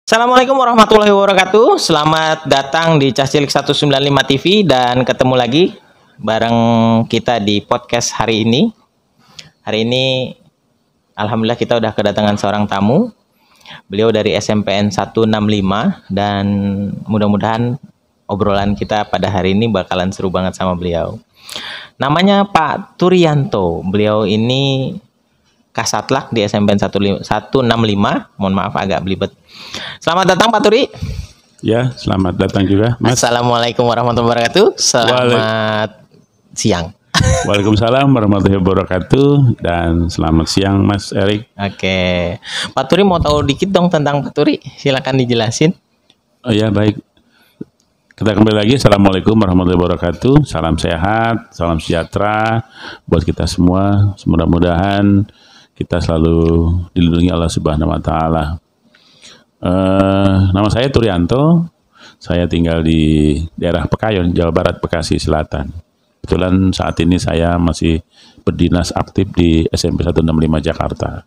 Assalamualaikum warahmatullahi wabarakatuh. Selamat datang di Cascilik 195 TV dan ketemu lagi bareng kita di podcast hari ini. Hari ini alhamdulillah kita udah kedatangan seorang tamu. Beliau dari SMPN 165 dan mudah-mudahan obrolan kita pada hari ini bakalan seru banget sama beliau. Namanya Pak Turianto. Beliau ini Kasatlak di SMPN 165. Mohon maaf agak belibet. Selamat datang Pak Turi. Ya, selamat datang juga, Mas. Assalamualaikum warahmatullahi wabarakatuh. Selamat siang. Waalaikumsalam warahmatullahi wabarakatuh dan selamat siang, Mas Erik. Oke, Pak Turi mau tahu dikit dong tentang Pak Turi. Silakan dijelasin. Oh ya, baik. Kita kembali lagi. Assalamualaikum warahmatullahi wabarakatuh. Salam sehat, salam sejahtera buat kita semua. Mudah-mudahan kita selalu dilindungi Allah Subhanahu wa taala. Nama saya Turianto. Saya tinggal di daerah Pekayon, Jawa Barat, Bekasi Selatan. Kebetulan saat ini saya masih berdinas aktif di SMP 165 Jakarta.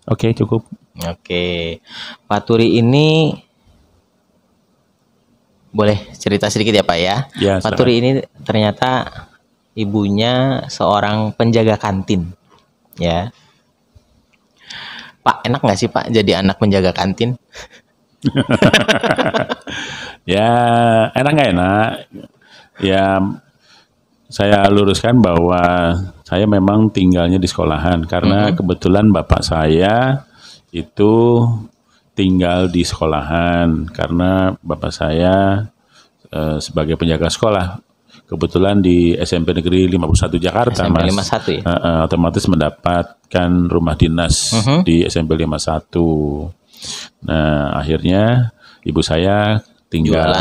Oke, cukup. Oke, Pak Turi ini boleh cerita sedikit ya Pak ya? Ya, Pak Turi ini ternyata ibunya seorang penjaga kantin, ya. Pak, enak nggak sih Pak jadi anak penjaga kantin? Ya, enak nggak enak? Ya, saya luruskan bahwa saya memang tinggalnya di sekolahan karena kebetulan bapak saya itu tinggal di sekolahan karena bapak saya sebagai penjaga sekolah. Kebetulan di SMP Negeri 51 Jakarta, SMP Mas. 51 ya? Otomatis mendapatkan rumah dinas di SMP 51. Nah, akhirnya ibu saya tinggal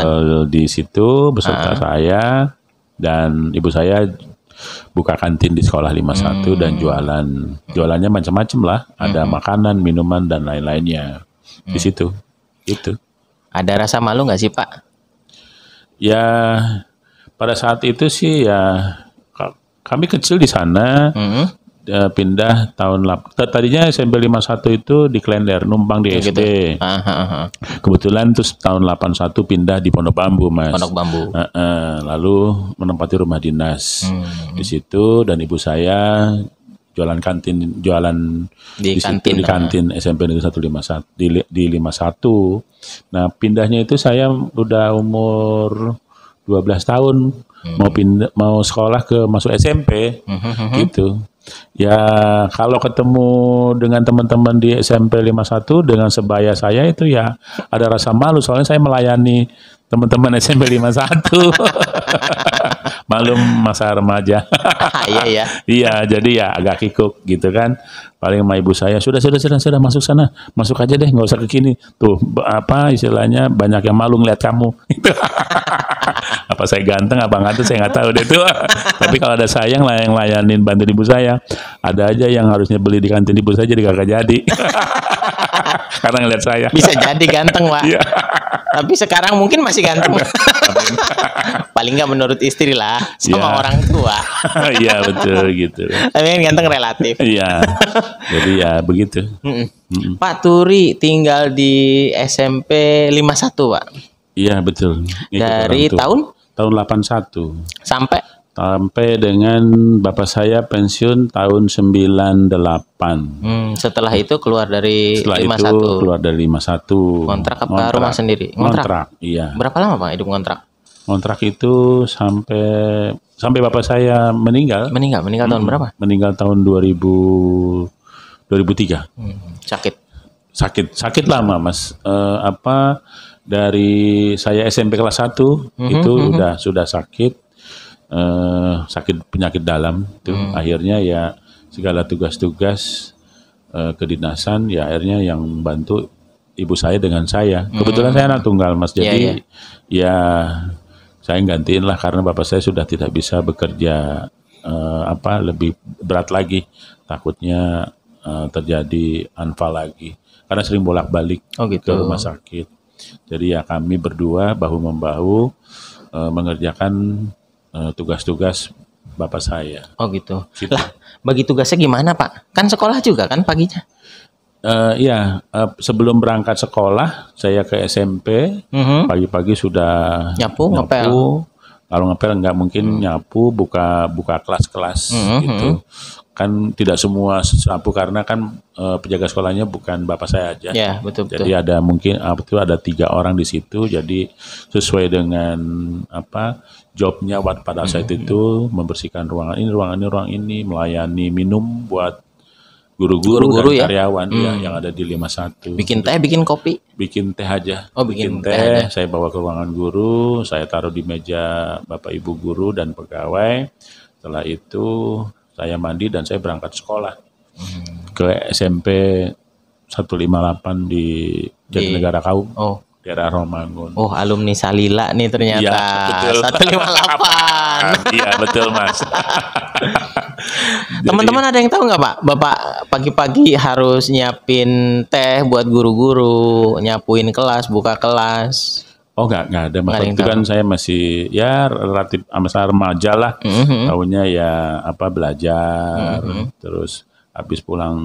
di situ beserta saya dan ibu saya buka kantin di sekolah 51 dan jualan. Jualannya macam-macam lah, ada makanan, minuman dan lain-lainnya. Di situ. Itu. Ada rasa malu nggak sih Pak? Ya, pada saat itu sih ya kami kecil di sana, pindah tadinya SMP 51 itu di Klender, numpang di SD. Kebetulan terus tahun 81 pindah di Pondok Bambu, Mas. Pondok Bambu. Lalu menempati rumah dinas di situ dan ibu saya jualan di kantin SMP Negeri 151 di 51. Nah, pindahnya itu saya udah umur 12 tahun mau sekolah masuk SMP gitu. Ya kalau ketemu dengan teman-teman di SMP 51 dengan sebaya saya itu ya ada rasa malu soalnya saya melayani teman-teman SMP 51. Malum masa remaja. Iya ya. Iya, jadi ya agak kikuk gitu kan. Paling sama ibu saya sudah masuk sana, masuk aja deh, nggak usah ke kini. Tuh apa istilahnya banyak yang malu ngeliat kamu. Apa saya ganteng apa nggak tuh saya nggak tahu deh tuh. Tapi kalau ada saya yang layanin bantu ibu saya, ada aja yang harusnya beli di kantin ibu saya jadi kagak jadi. Karena ngeliat saya. Bisa jadi ganteng Pak. Iya. Tapi sekarang mungkin masih ganteng. Paling nggak menurut istri lah sama orang tua. Iya betul gitu. Tapi kan ganteng relatif. Iya. Jadi ya begitu. Pak Turi tinggal di SMP 51 Pak. Iya betul. Dari tahun 81 sampai dengan bapak saya pensiun tahun 98. Setelah itu keluar dari Setelah 51. itu keluar dari 51. Kontrak apa rumah sendiri? Ngontrak. Iya. Berapa lama Pak hidup kontrak? Kontrak itu sampai bapak saya meninggal. Meninggal tahun berapa? Meninggal tahun 2003. Sakit lama, Mas. Dari saya SMP kelas 1 itu sudah sakit penyakit dalam itu. Akhirnya ya segala tugas-tugas kedinasan ya akhirnya yang bantu ibu saya dengan saya. Kebetulan saya anak tunggal, Mas. Jadi ya saya gantiin lah karena bapak saya sudah tidak bisa bekerja lebih berat lagi. Takutnya terjadi anfal lagi karena sering bolak-balik ke rumah sakit. Jadi ya kami berdua bahu-membahu mengerjakan tugas-tugas bapak saya. Oh gitu. Lah, bagi tugasnya gimana Pak? Kan sekolah juga kan paginya? Sebelum berangkat sekolah saya ke SMP, pagi-pagi sudah nyapu. Ngepel. Kalau ngepel nggak mungkin nyapu, buka kelas-kelas gitu. Kan tidak semua sapu karena kan penjaga sekolahnya bukan bapak saya aja. Ya, betul. Jadi ada mungkin ada 3 orang di situ. Jadi sesuai dengan jobnya pada saat itu membersihkan ruangan ini, melayani minum buat guru-guru dan karyawan yang ada di 51. Bikin teh, bikin kopi? Bikin teh aja. Oh, bikin teh. Saya bawa ke ruangan guru, saya taruh di meja bapak ibu guru dan pegawai. Setelah itu saya mandi dan saya berangkat sekolah ke SMP 158 di Jatinegara Kaum, daerah Romangun. Oh, alumni Salila nih ternyata. Iya, betul. 158. Iya, betul Mas. Teman-teman ada yang tahu nggak Pak? Bapak pagi-pagi harus nyiapin teh buat guru-guru, nyapuin kelas, buka kelas. Oh nggak ada, Mas. Itu kan saya masih relatif masa remaja lah. Tahunya ya belajar, terus habis pulang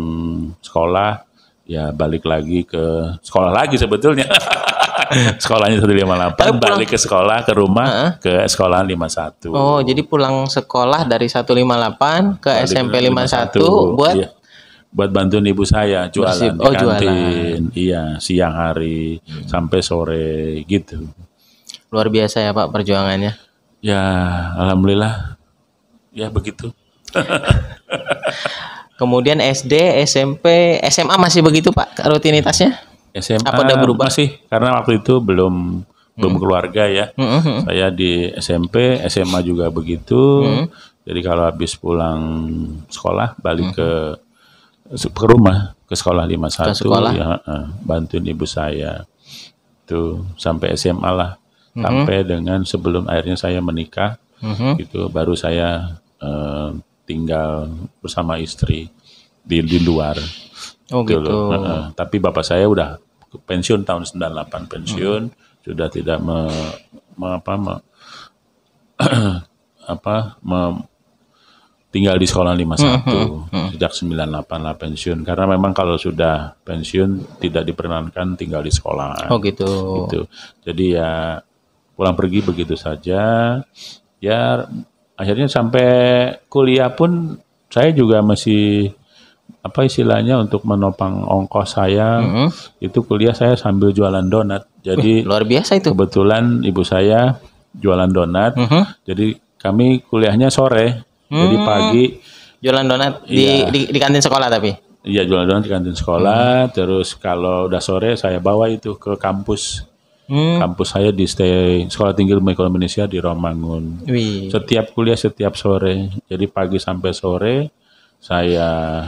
sekolah ya balik lagi ke sekolah lagi sebetulnya. Sekolahnya 158, balik ke sekolah, ke rumah, ke sekolah 51. Oh, jadi pulang sekolah dari 158 ke balik SMP 51 buat bantuin ibu saya jualan di kantin. Iya, siang hari sampai sore gitu. Luar biasa ya Pak perjuangannya. Ya, alhamdulillah. Ya begitu. Kemudian SD, SMP, SMA masih begitu Pak rutinitasnya? SMA apa udah berubah? Masih, karena waktu itu belum keluarga ya. Saya di SMP, SMA juga begitu. Jadi kalau habis pulang sekolah balik ke rumah, ke sekolah 51 ya, bantuin ibu saya tuh sampai SMA lah, sampai dengan sebelum akhirnya saya menikah, gitu baru saya tinggal bersama istri di luar. Oh gitu. Tapi bapak saya udah pensiun tahun 98 pensiun, sudah tidak tinggal di sekolah 51 sejak 98 lah pensiun, karena memang kalau sudah pensiun tidak diperkenankan tinggal di sekolah. Oh gitu. Jadi ya pulang pergi begitu saja. Ya akhirnya sampai kuliah pun saya juga masih istilahnya untuk menopang ongkos saya. Itu kuliah saya sambil jualan donat. Jadi luar biasa itu. Kebetulan ibu saya jualan donat. Jadi kami kuliahnya sore. Jadi pagi jualan donat di kantin sekolah tapi? Iya, jualan donat di kantin sekolah. Terus kalau udah sore saya bawa itu ke kampus. Kampus saya di Sekolah Tinggi Ilmu Ekonomi Indonesia di Romangun. Setiap kuliah setiap sore. Jadi pagi sampai sore saya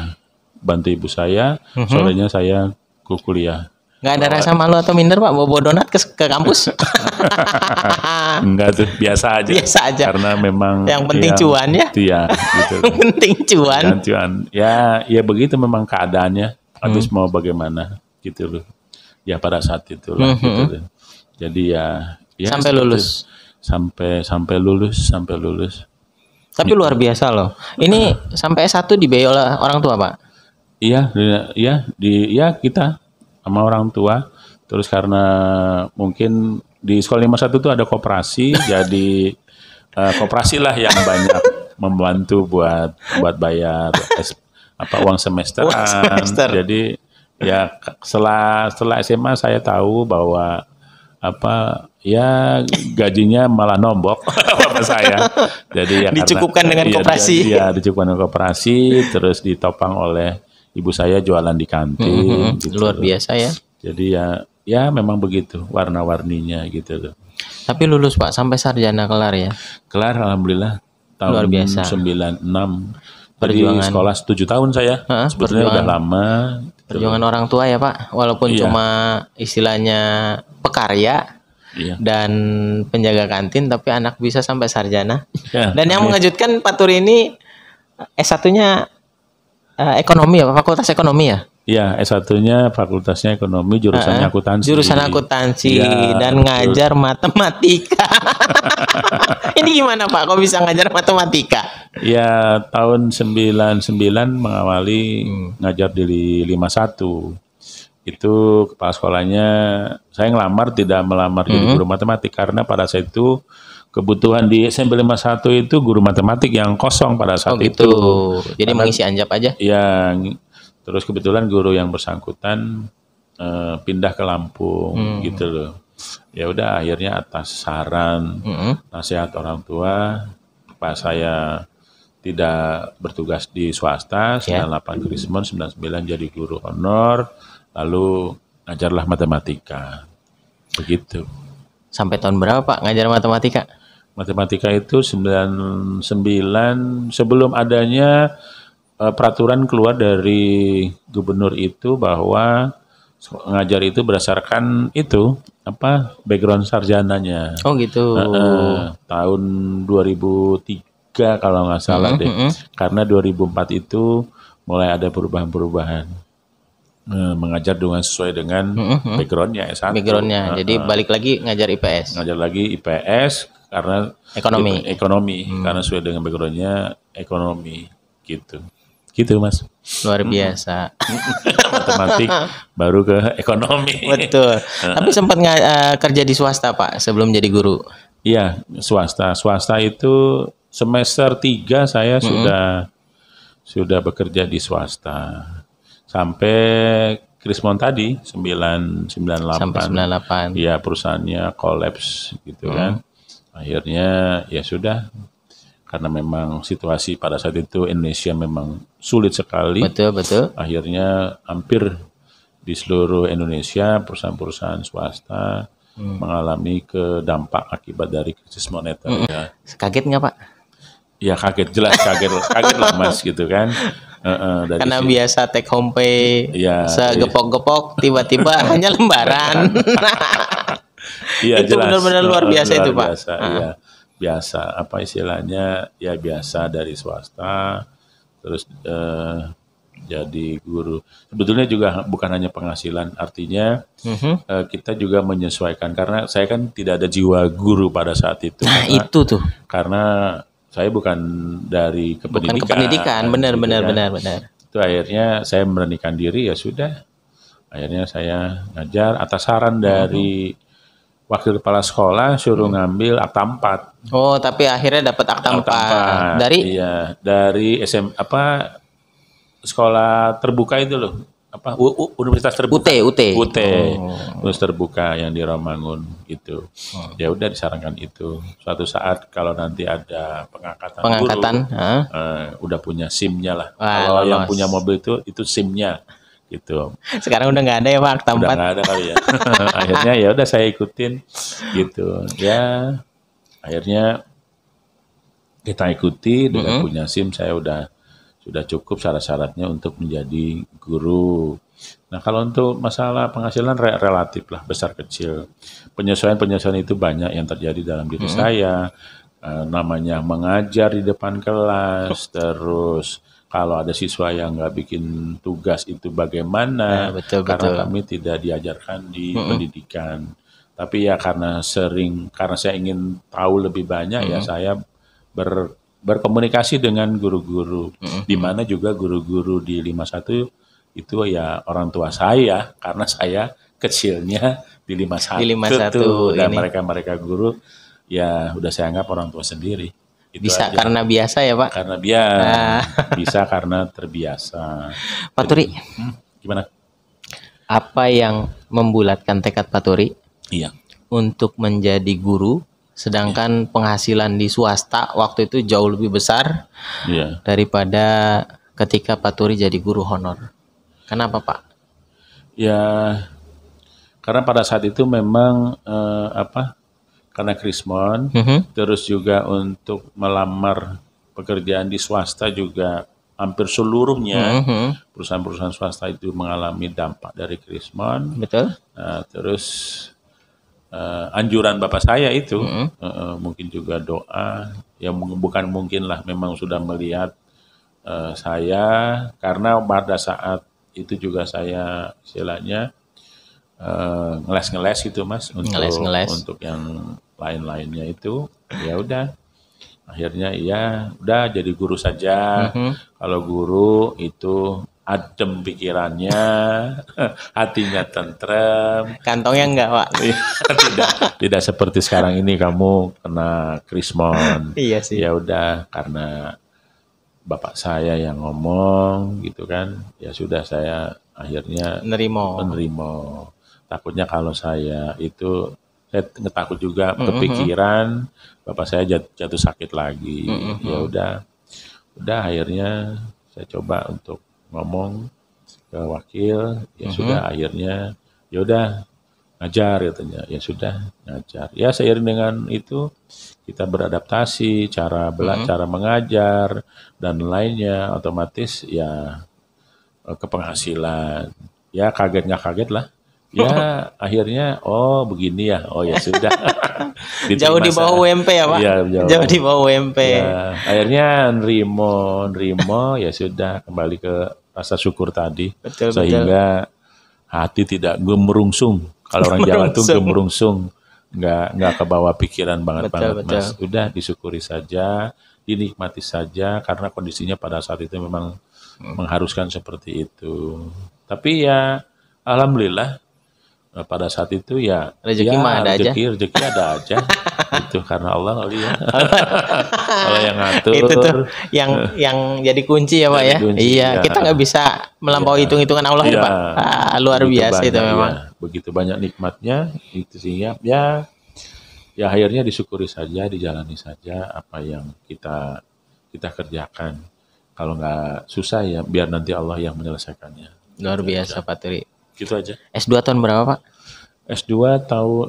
bantu ibu saya, sorenya saya kuliah. Nggak ada rasa malu atau minder Pak bawa donat ke kampus? Enggak tuh, biasa aja. Biasa aja. Karena memang yang penting cuan ya. Iya, gitu. Yang penting cuan. Ya begitu memang keadaannya. Habis mau bagaimana gitu loh. Ya pada saat itulah gitu loh. Jadi ya sampai lulus. Sampai lulus. Tapi luar biasa loh. Ini sampai S1 dibiayai oleh orang tua, Pak? Iya, kita sama orang tua. Terus karena mungkin di sekolah 51 itu ada koperasi, jadi koperasi lah yang banyak membantu buat bayar uang semesteran. Jadi ya setelah SMA saya tahu bahwa gajinya malah nombok bapak saya. Jadi ya dicukupkan dengan koperasi. Iya, dicukupkan dengan koperasi, terus ditopang oleh ibu saya jualan di kantin. Gitu. Luar biasa ya. Jadi ya memang begitu warna-warninya gitu loh. Tapi lulus Pak sampai sarjana kelar ya? Kelar alhamdulillah tahun luar biasa. 96. Perjuangan. Jadi sekolah 7 tahun saya. Sebetulnya udah lama. Perjuangan orang tua ya Pak, walaupun cuma istilahnya pekarya dan penjaga kantin, tapi anak bisa sampai sarjana. Dan yang mengejutkan Pak Turi ini S1-nya ekonomi ya, Fakultas Ekonomi ya? Iya, S1-nya fakultasnya ekonomi, jurusannya akuntansi. Jurusan akuntansi dan ngajar matematika. Ini gimana Pak, kok bisa ngajar matematika? Ya tahun 99 mengawali ngajar di 51. Itu kepala sekolahnya, saya ngelamar tidak melamar jadi guru matematik karena pada saat itu kebutuhan di SMP 51 itu guru matematik yang kosong pada saat gitu. itu. Jadi Karena, mengisi anjap aja. Ya, terus kebetulan guru yang bersangkutan pindah ke Lampung gitu loh. Ya udah akhirnya atas saran nasihat orang tua, pas saya tidak bertugas di swasta, 98 Krismon, 99 jadi guru honor, lalu ngajarlah matematika. Begitu. Sampai tahun berapa Pak ngajar matematika? Matematika itu 99 sebelum adanya peraturan keluar dari gubernur itu bahwa ngajar itu berdasarkan itu background sarjananya. Oh gitu. Tahun 2003 kalau nggak salah deh. Karena 2004 itu mulai ada perubahan-perubahan. Mengajar dengan sesuai dengan backgroundnya S1. Backgroundnya. Jadi balik lagi ngajar IPS. Ngajar lagi IPS karena ekonomi. Karena sesuai dengan backgroundnya ekonomi gitu. Gitu Mas. Luar biasa. Matematik baru ke ekonomi. Betul. Tapi sempat kerja di swasta Pak sebelum jadi guru. Iya, swasta. Swasta itu semester 3 saya sudah bekerja di swasta. Sampai Krismon tadi 998. Sampai 98. Iya, perusahaannya kolaps gitu kan. Akhirnya ya sudah, karena memang situasi pada saat itu Indonesia memang sulit sekali. Betul. Akhirnya hampir di seluruh Indonesia perusahaan-perusahaan swasta mengalami dampak akibat dari krisis moneter. Ya. Kaget nggak Pak? Ya kaget, jelas kaget lah Mas gitu kan. Karena biasa take home pay segepok-gepok, tiba-tiba hanya lembaran. Iya, itu benar-benar luar biasa itu Pak. Iya. Biasa apa istilahnya ya biasa dari swasta terus jadi guru. Sebetulnya juga bukan hanya penghasilan, artinya kita juga menyesuaikan karena saya kan tidak ada jiwa guru pada saat itu. Nah itu tuh. Karena saya bukan dari kependidikan. Bukan kependidikan, benar. Itu akhirnya saya memberanikan diri ya sudah. Akhirnya saya ngajar atas saran dari wakil kepala sekolah suruh ngambil akta 4. Oh, tapi akhirnya dapat akta 4. Dari? Iya, dari sekolah terbuka itu loh. Universitas terbuka. UT. Universitas terbuka yang di Romangun itu. Ya udah disarankan itu. Suatu saat kalau nanti ada pengangkatan guru, udah punya SIM-nya lah. Kalau yang punya mobil itu SIM-nya. Gitu. Sekarang udah nggak ada ya Pak akta 4. Udah nggak ada kali ya. Akhirnya ya udah saya ikutin gitu. Ya akhirnya kita ikuti dengan punya SIM saya sudah cukup syarat-syaratnya untuk menjadi guru. Nah kalau untuk masalah penghasilan relatif lah besar kecil. Penyesuaian itu banyak yang terjadi dalam diri saya. Namanya mengajar di depan kelas, terus kalau ada siswa yang nggak bikin tugas itu bagaimana, karena kami tidak diajarkan di pendidikan. Tapi ya karena saya ingin tahu lebih banyak ya saya berkomunikasi dengan guru-guru, di mana juga guru-guru di 51 itu ya orang tua saya, karena saya kecilnya di 51 dan mereka guru ya udah saya anggap orang tua sendiri. Itu bisa aja. Karena biasa ya Pak? Karena bisa karena terbiasa. Pak Turi, gimana? Apa yang membulatkan tekad Pak Turi untuk menjadi guru, sedangkan penghasilan di swasta waktu itu jauh lebih besar daripada ketika Pak Turi jadi guru honor? Kenapa Pak? Ya, karena pada saat itu memang karena Krismon, terus juga untuk melamar pekerjaan di swasta juga hampir seluruhnya perusahaan-perusahaan swasta itu mengalami dampak dari Krismon. Betul. Terus anjuran bapak saya itu mungkin juga doa, ya bukan mungkin lah, memang sudah melihat saya, karena pada saat itu juga saya istilahnya ngeles gitu Mas untuk yang lain-lainnya itu ya udah Akhirnya ya udah jadi guru saja. Kalau guru itu adem pikirannya, hatinya tentrem. Kantongnya enggak, Pak? tidak seperti sekarang ini kamu kena krismon. Iya sih. Ya udah, karena bapak saya yang ngomong gitu kan, ya sudah saya akhirnya menerima. Takutnya kalau saya takut juga kepikiran, bapak saya jatuh sakit lagi. Ya udah akhirnya saya coba untuk ngomong ke wakil, ya sudah akhirnya ya udah ngajar katanya, ya sudah ngajar. Ya seiring dengan itu kita beradaptasi cara cara mengajar dan lainnya, otomatis ya ke penghasilan. Ya kaget nggak kaget lah. Ya akhirnya begini ya, ya sudah. Jauh di bawah UMP ya Pak? Iya, jauh di bawah UMP. Ya, akhirnya nerimo ya sudah, kembali ke rasa syukur tadi. Sehingga hati tidak gemerungsung. Kalau orang Jawa tuh gemerungsung, nggak kebawa pikiran banget. Mas. Udah disyukuri saja, dinikmati saja, karena kondisinya pada saat itu memang mengharuskan seperti itu. Tapi ya alhamdulillah pada saat itu ya rezeki ada aja. Itu karena Allah kali ya. Allah yang ngatur. Itu tuh yang jadi kunci ya Pak ya. Iya, kita nggak bisa melampaui hitung-hitungan Allah ya Pak. Luar biasa itu memang. Ya, begitu banyak nikmatnya itu sih ya akhirnya disyukuri saja, dijalani saja apa yang kita kerjakan. Kalau nggak susah ya biar nanti Allah yang menyelesaikannya. Luar biasa Pak Turi. Gitu aja. S2 tahun berapa Pak? S2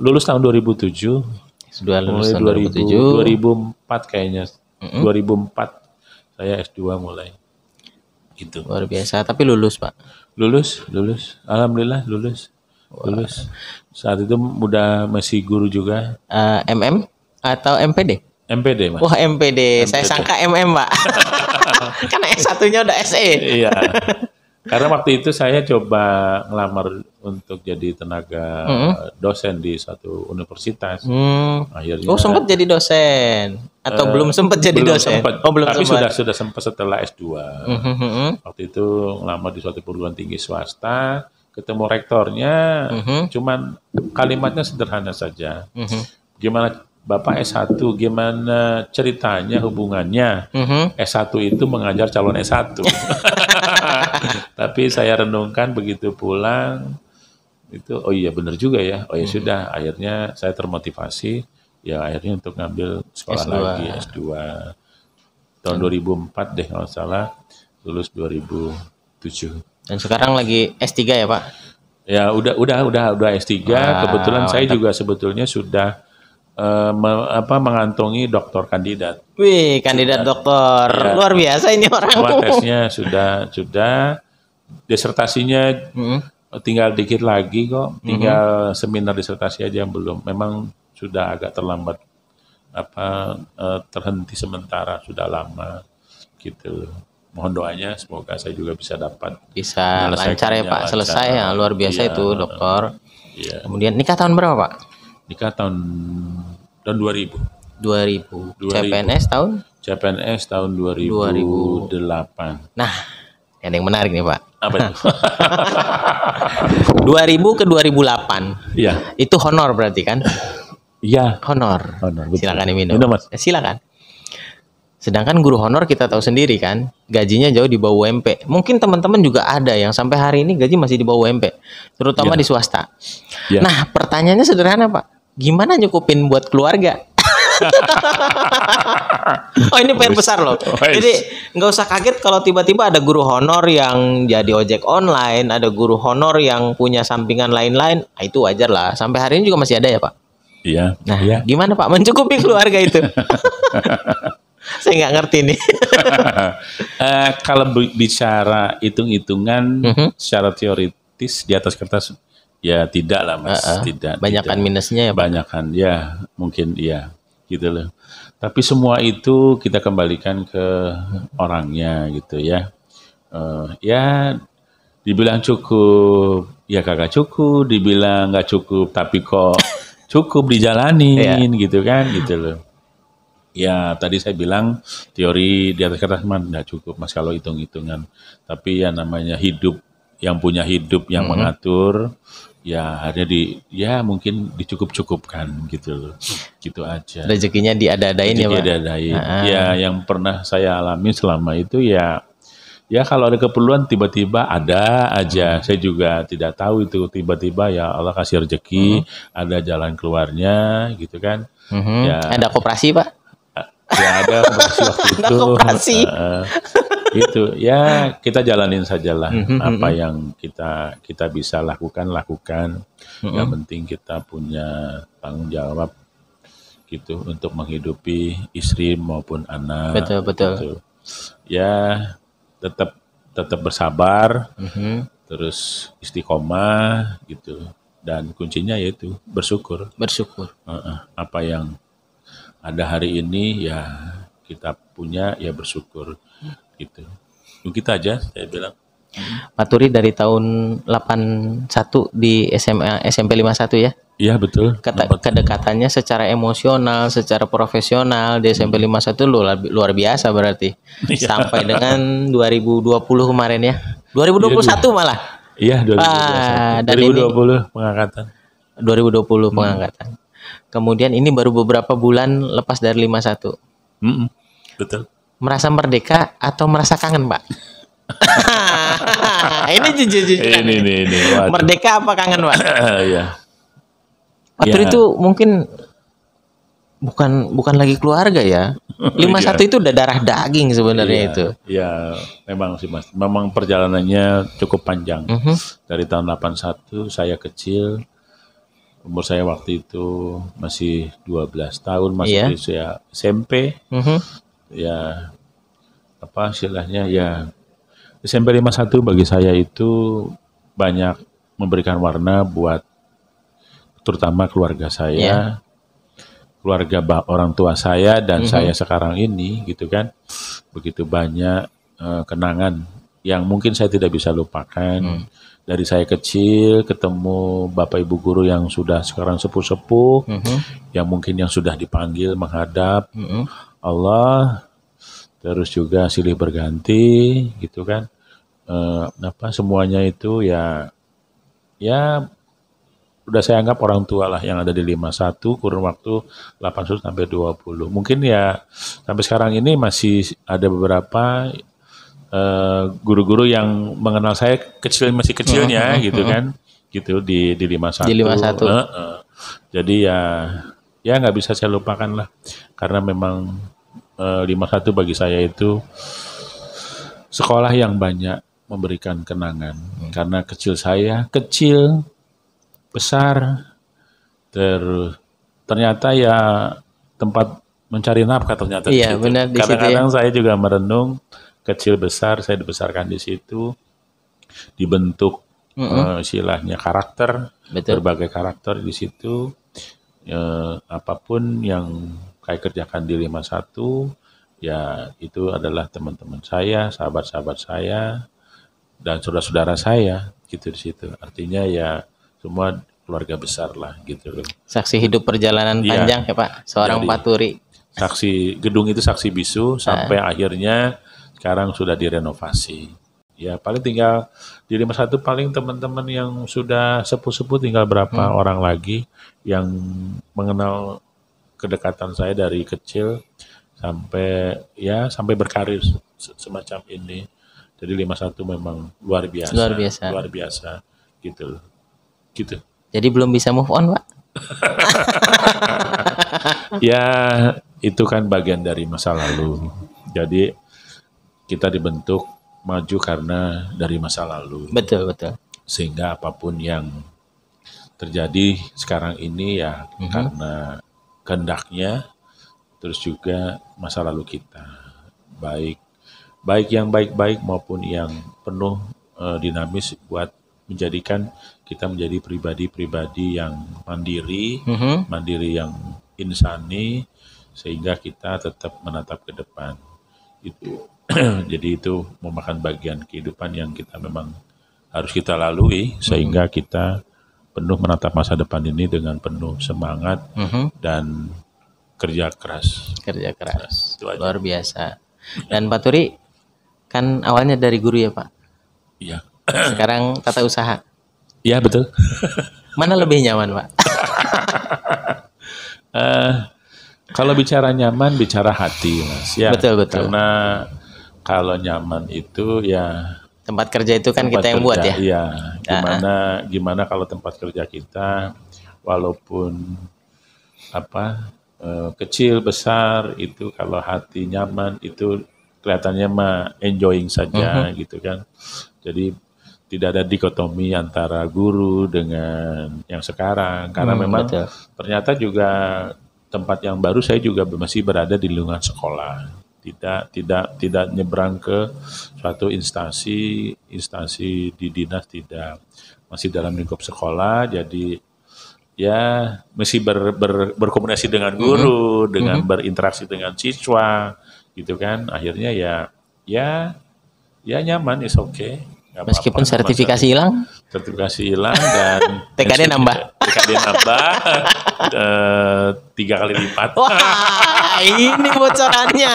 lulus tahun 2007. S2 lulus tahun 2004 kayaknya. 2004 saya S2 mulai. Gitu. Luar biasa, tapi lulus Pak? Lulus. Alhamdulillah lulus. Lulus. Saat itu masih guru juga. MM atau MPD? MPD Mas. Wah MPD. Saya sangka MM Pak. Karena S1-nya udah SE. Iya. Karena waktu itu saya coba ngelamar untuk jadi tenaga dosen di satu universitas. Akhirnya sempat jadi dosen atau belum sempat jadi dosen? Tapi sudah sempat setelah S2. Waktu itu ngelamar di suatu perguruan tinggi swasta, ketemu rektornya, cuman kalimatnya sederhana saja. Gimana Bapak S1, gimana ceritanya hubungannya S1 itu mengajar calon S1. Tapi saya renungkan begitu pulang, itu iya benar juga ya. Ya sudah, akhirnya saya termotivasi, ya akhirnya untuk ngambil sekolah S2. Lagi S2. Tahun 2004 deh kalau salah, lulus 2007. Dan sekarang lagi S3 ya Pak? Ya udah S3. Kebetulan saya juga sebetulnya sudah mengantongi doktor kandidat. Wih, kandidat doktor. Ya, luar biasa ini orang. Tesnya sudah, disertasinya tinggal dikit lagi kok. Tinggal seminar disertasi aja yang belum. Memang sudah agak terlambat, terhenti sementara, sudah lama gitu. Mohon doanya, semoga saya juga bisa dapat. Bisa lancar ya Pak, selesai ya. Luar biasa itu dokter. Ya. Kemudian nikah tahun berapa Pak? Nikah tahun 2000. CPNS tahun? CPNS tahun 2008. Nah, ada yang menarik nih Pak. Apa itu? 2000 ke 2008. Iya. Itu honor berarti kan? Iya. Honor. Silakan diminum. Mas. Silakan. Sedangkan guru honor kita tahu sendiri kan, gajinya jauh di bawah UMP. Mungkin teman-teman juga ada yang sampai hari ini gaji masih di bawah UMP, terutama di swasta. Ya. Nah, pertanyaannya sederhana Pak. Gimana nyukupin buat keluarga? Ini PR besar loh. Jadi nggak usah kaget kalau tiba-tiba ada guru honor yang jadi ojek online, ada guru honor yang punya sampingan lain-lain. Nah, itu wajar lah. Sampai hari ini juga masih ada ya Pak? Iya. Nah, gimana Pak mencukupi keluarga itu? Saya nggak ngerti nih. Kalau bicara hitung-hitungan secara teoritis di atas kertas, ya tidak lah Mas, tidak. Banyakan minusnya ya Pak? Banyakan, ya mungkin ya gitu loh. Tapi semua itu kita kembalikan ke orangnya gitu ya. Ya dibilang cukup, ya kagak cukup. Dibilang nggak cukup, tapi kok cukup dijalanin gitu kan, gitu loh. Ya, tadi saya bilang teori di atas kertas mah nggak cukup Mas kalau hitung-hitungan. Tapi ya namanya hidup, yang punya hidup yang mengatur, ya akhirnya ya mungkin dicukup-cukupkan gitu loh. Gitu aja. Rezekinya diada-adain ya, Pak. Diada-adain. Ya, yang pernah saya alami selama itu ya kalau ada keperluan tiba-tiba ada aja. Saya juga tidak tahu itu tiba-tiba ya Allah kasih rezeki, ada jalan keluarnya gitu kan. Ya, Ada koperasi, Pak? ya ada koperasi waktu itu. Ada koperasi. Gitu ya, kita jalanin sajalah apa yang kita bisa lakukan. Yang penting kita punya tanggung jawab gitu untuk menghidupi istri maupun anak. Betul. Gitu. Ya tetap bersabar, terus istiqomah gitu. Dan kuncinya yaitu bersyukur. Apa yang ada hari ini ya kita punya ya bersyukur gitu. Begitu aja saya bilang. Pak Turi dari tahun 81 di SMP 51 ya? Iya betul. Kedekatannya secara emosional, secara profesional di SMP 51 luar biasa berarti. Sampai dengan 2020 kemarin ya. 2021 malah. Iya 2020 pengangkatan. 2020 pengangkatan. Kemudian ini baru beberapa bulan lepas dari 51. Betul. Merasa merdeka atau merasa kangen, Pak? Ini jujur. Ini. Merdeka apa kangen, Pak? Iya. Waktu itu mungkin bukan lagi keluarga ya. 51 itu udah darah daging sebenarnya itu. Iya, memang sih Mas. Memang perjalanannya cukup panjang. Dari tahun 81 saya kecil. Umur saya waktu itu masih 12 tahun, masih usia SMP. Ya apa istilahnya ya SMP 51 bagi saya itu banyak memberikan warna buat terutama keluarga saya, keluarga orang tua saya dan saya sekarang ini gitu kan. Begitu banyak kenangan yang mungkin saya tidak bisa lupakan. Dari saya kecil ketemu Bapak Ibu guru yang sudah sekarang sepuh-sepuh, yang mungkin yang sudah dipanggil menghadap Allah, terus juga silih berganti gitu kan. Semuanya itu ya udah saya anggap orang tua lah yang ada di 51 kurun waktu 81 sampai 20. Mungkin ya sampai sekarang ini masih ada beberapa guru-guru yang mengenal saya masih kecilnya gitu kan. Gitu di 51. Di 51. Jadi ya nggak bisa saya lupakan lah. Karena memang 51 bagi saya itu sekolah yang banyak memberikan kenangan. Karena kecil, besar, ternyata ya tempat mencari nafkah ternyata di situ. Benar, di kadang-kadang saya juga merenung, kecil besar saya dibesarkan di situ, dibentuk istilahnya karakter, berbagai karakter di situ. Apapun yang saya kerjakan di 51 ya itu adalah teman-teman saya, sahabat-sahabat saya dan saudara-saudara saya gitu di situ. Artinya ya semua keluarga besar lah gitu loh. Saksi hidup perjalanan panjang ya Pak, seorang Pak Turi. Gedung itu saksi bisu sampai akhirnya sekarang sudah direnovasi. Ya paling tinggal di 51 paling teman-teman yang sudah sepuh-sepuh tinggal berapa orang lagi yang mengenal kedekatan saya dari kecil sampai berkarir semacam ini. Jadi 51 memang luar biasa gitu. Jadi belum bisa move on, Pak? Ya itu kan bagian dari masa lalu. Jadi kita dibentuk maju karena dari masa lalu. Betul. Sehingga apapun yang terjadi sekarang ini ya karena kehendaknya, terus juga masa lalu kita. Baik yang baik-baik maupun yang penuh dinamis buat menjadikan kita menjadi pribadi-pribadi yang mandiri, mandiri yang insani, sehingga kita tetap menatap ke depan. Itu. Jadi itu memakan bagian kehidupan yang kita memang harus kita lalui, sehingga kita penuh menatap masa depan ini dengan penuh semangat dan kerja keras. Kerja keras. Itu aja. Luar biasa. Dan Pak Turi kan awalnya dari guru ya Pak. Iya. Sekarang tata usaha. Iya betul. Mana lebih nyaman Pak? Kalau bicara nyaman, bicara hati, Mas. Ya. Betul. Karena kalau nyaman itu ya Tempat kerja itu kan tempat kita yang kerja, buat ya. Iya. Gimana kalau tempat kerja kita walaupun kecil besar itu kalau hati nyaman itu kelihatannya mah enjoying saja gitu kan. Jadi tidak ada dikotomi antara guru dengan yang sekarang karena memang betul. ternyata juga tempat yang baru saya juga masih berada di lingkungan sekolah. Tidak nyebrang ke suatu instansi di dinas, tidak, masih dalam lingkup sekolah. Jadi ya mesti berkomunikasi dengan guru, dengan berinteraksi dengan siswa gitu kan. Akhirnya ya nyaman, is okay. Meskipun sertifikasi hilang, dan TKD nambah. TKD nambah 3 kali lipat. Wah, ini bocorannya.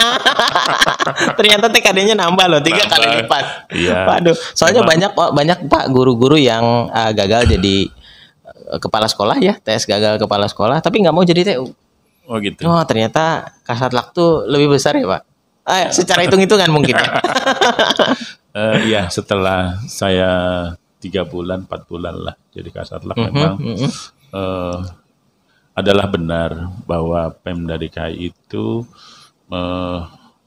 Ternyata TKD-nya nambah loh 3 kali lipat. Iya. Waduh, soalnya banyak Pak guru-guru yang gagal jadi kepala sekolah ya, tes gagal kepala sekolah, tapi nggak mau jadi TU. Oh gitu. Oh ternyata Kasatlank tuh lebih besar ya Pak. Secara hitung-hitungan mungkin ya. Iya, setelah saya 3 bulan 4 bulan lah jadi Kasatlank memang adalah benar bahwa Pemda DKI itu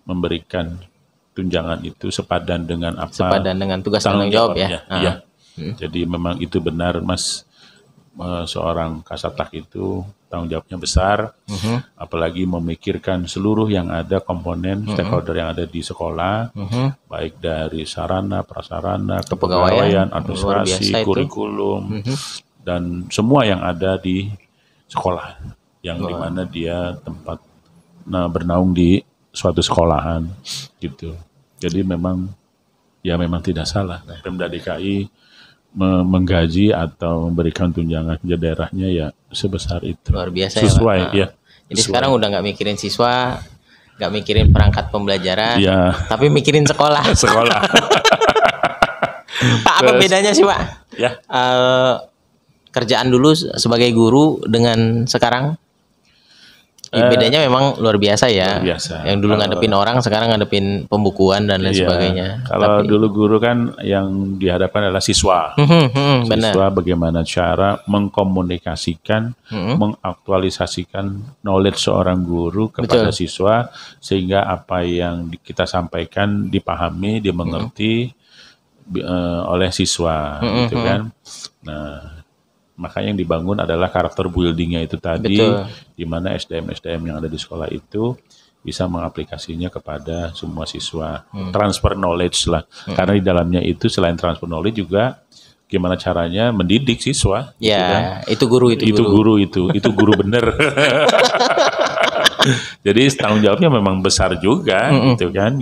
memberikan tunjangan itu sepadan dengan tugas tanggung jawab ya. Iya. Jadi memang itu benar Mas, seorang Kasatlank itu tanggung jawabnya besar, apalagi memikirkan seluruh yang ada komponen stakeholder yang ada di sekolah, baik dari sarana, prasarana, kepegawaian, administrasi, kurikulum, dan semua yang ada di sekolah, yang dimana dia tempat bernaung di suatu sekolahan, gitu. Jadi memang tidak salah. Pemda DKI menggaji atau memberikan tunjangan ke daerahnya ya sebesar itu. Luar biasa sesuai, ya Pak. Jadi sekarang udah nggak mikirin siswa, nggak mikirin perangkat pembelajaran, tapi mikirin sekolah. Pak, apa bedanya sih Pak? Ya. Kerjaan dulu sebagai guru dengan sekarang? Bedanya memang luar biasa ya. Luar biasa. Yang dulu ngadepin orang, sekarang ngadepin pembukuan dan lain sebagainya. Kalau dulu guru kan yang dihadapkan adalah siswa. Siswa bagaimana cara mengkomunikasikan, mengaktualisasikan knowledge seorang guru kepada siswa sehingga apa yang kita sampaikan dipahami, dimengerti oleh siswa, gitu kan. Nah, makanya yang dibangun adalah karakter building-nya itu tadi, di mana SDM yang ada di sekolah itu bisa mengaplikasinya kepada semua siswa. Transfer knowledge lah. Karena di dalamnya itu selain transfer knowledge juga gimana caranya mendidik siswa. Ya, gitu kan? Itu guru bener. Jadi tanggung jawabnya memang besar juga, gitu kan.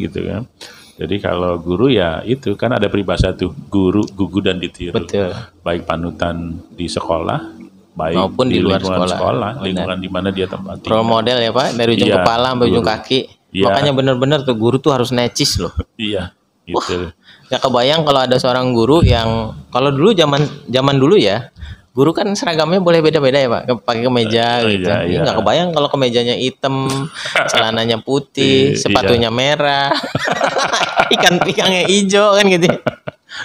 Jadi kalau guru ya itu kan ada peribahasa tuh, guru, gugu dan ditiru. Betul. Baik panutan di sekolah, baik maupun di luar sekolah, lingkungan di mana dia tempat tinggal. Role model ya Pak, dari ujung kepala sampai ujung kaki. Makanya benar-benar tuh guru tuh harus necis loh. Iya, gitu. Gak kebayang kalau ada seorang guru yang, kalau dulu zaman dulu ya, guru kan seragamnya boleh beda-beda ya Pak, pakai kemeja gitu. Iya. Nggak kebayang kalau kemejanya hitam, celananya putih, sepatunya merah, ikan pikangnya hijau kan gitu.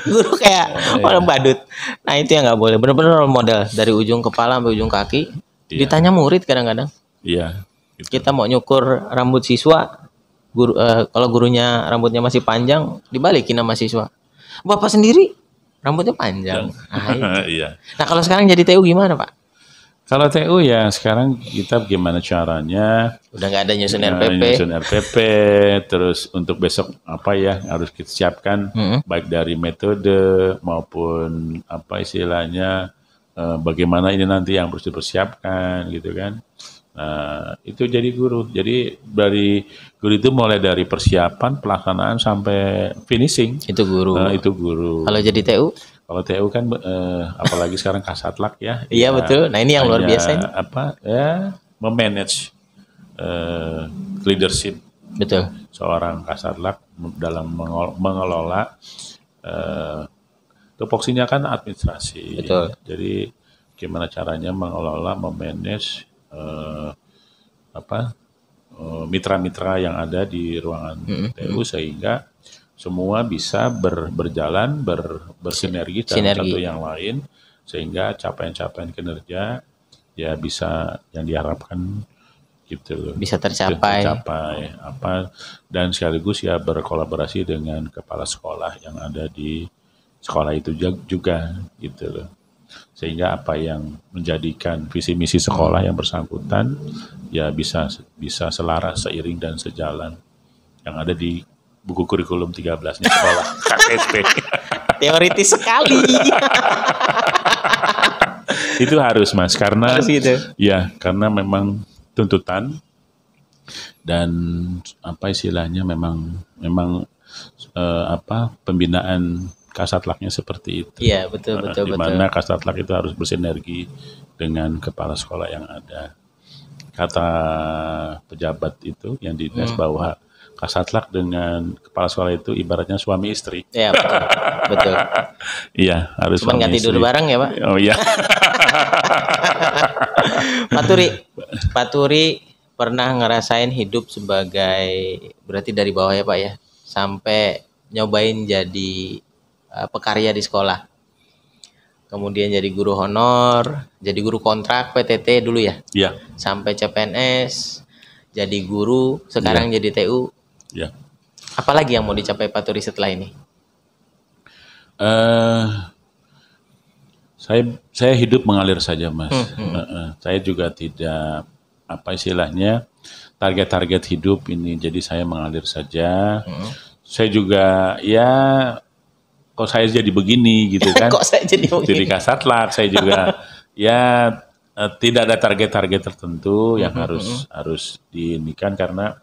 Guru kayak orang badut. Nah itu yang nggak boleh. Benar-benar role model dari ujung kepala sampai ujung kaki. Ditanya murid kadang-kadang. Iya. Gitu. Kita mau nyukur rambut siswa, kalau gurunya rambutnya masih panjang, dibalikin sama siswa. Bapak sendiri rambutnya panjang. Iya. Nah kalau sekarang jadi TU gimana Pak? Kalau TU ya sekarang kita gimana caranya? Udah nggak ada nyusun RPP. Terus untuk besok apa ya harus kita siapkan, baik dari metode maupun apa istilahnya, bagaimana ini nanti yang harus dipersiapkan gitu kan. Nah itu jadi guru. Jadi dari guru itu mulai dari persiapan, pelaksanaan sampai finishing. Itu guru. Itu guru. Kalau jadi TU? Kalau TU kan apalagi sekarang Kasatlank ya. Iya betul. Nah ini yang luar biasa ini. Memanage leadership. Betul. Seorang Kasatlantas dalam mengelola tupoksinya kan administrasi. Betul. Jadi gimana caranya mengelola, memanage mitra-mitra yang ada di ruangan TU sehingga semua bisa berjalan, bersinergi satu yang lain sehingga capaian-capaian kinerja ya bisa yang diharapkan gitu loh. Bisa tercapai dan sekaligus ya berkolaborasi dengan kepala sekolah yang ada di sekolah itu juga gitu loh. Sehingga apa yang menjadikan visi misi sekolah yang bersangkutan ya bisa selaras, seiring dan sejalan yang ada di buku kurikulum 13-nya sekolah KKSP. Teoritis sekali. Itu harus Mas karena gitu. Ya karena memang tuntutan dan apa istilahnya memang pembinaan Kasatlantasnya seperti itu. Iya, betul. Di mana Kasatlantas itu harus bersinergi dengan kepala sekolah yang ada. Kata pejabat itu yang di dinas bahwa Kasatlantas dengan kepala sekolah itu ibaratnya suami istri. Iya, betul. Iya, harus cuman nggak tidur bareng ya, Pak? Oh iya. Pak Turi pernah ngerasain hidup sebagai, berarti dari bawah ya Pak ya, sampai nyobain jadi pekarya di sekolah. Kemudian jadi guru honor, jadi guru kontrak PTT dulu ya. Iya. Sampai CPNS, jadi guru, sekarang jadi TU. Iya. Apalagi yang mau dicapai Pak Turi setelah ini? Saya hidup mengalir saja, Mas. Saya juga tidak apa istilahnya target hidup ini. Jadi saya mengalir saja. Saya juga ya kok saya jadi begini gitu kan. Kok saya jadi begini? Jadi Kasatlantas saya juga ya tidak ada target tertentu yang harus diinikan karena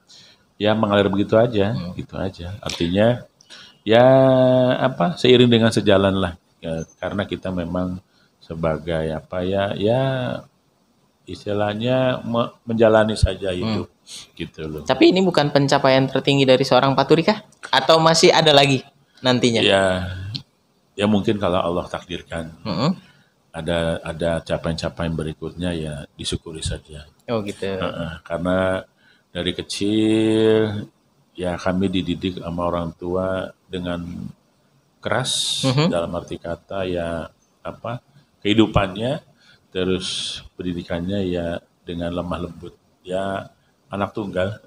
ya mengalir begitu aja, gitu aja. Artinya ya seiring dengan sejalan lah. Ya, karena kita memang sebagai ya istilahnya menjalani saja hidup gitu loh. Tapi ini bukan pencapaian tertinggi dari seorang Pak Turi kah? Atau masih ada lagi nantinya? Ya mungkin kalau Allah takdirkan ada capaian-capaian berikutnya ya disyukuri saja. Oh gitu. Karena dari kecil ya kami dididik sama orang tua dengan keras dalam arti kata ya kehidupannya, terus pendidikannya ya dengan lemah lembut, ya anak tunggal.